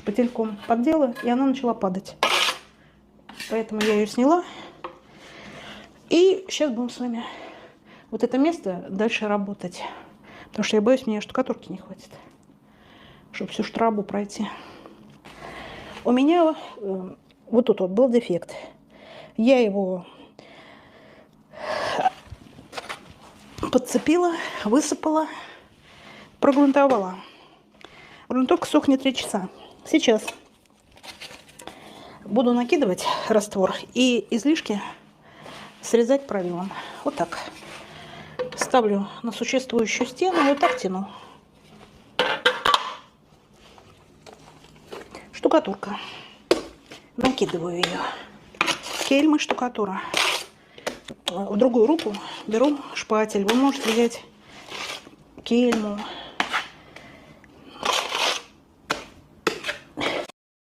шпательком поддела, и она начала падать. Поэтому я ее сняла. И сейчас будем с вами вот это место дальше работать. Потому что я боюсь, мне штукатурки не хватит, чтобы всю штробу пройти. У меня вот тут вот был дефект. Я его подцепила, высыпала, прогрунтовала. Грунтовка сохнет 3 часа. Сейчас буду накидывать раствор и излишки срезать правилом. Вот так. Ставлю на существующую стену и вот так тяну. Штукатурка. Накидываю ее. Кельмы, штукатура. В другую руку беру шпатель. Вы можете взять кельму,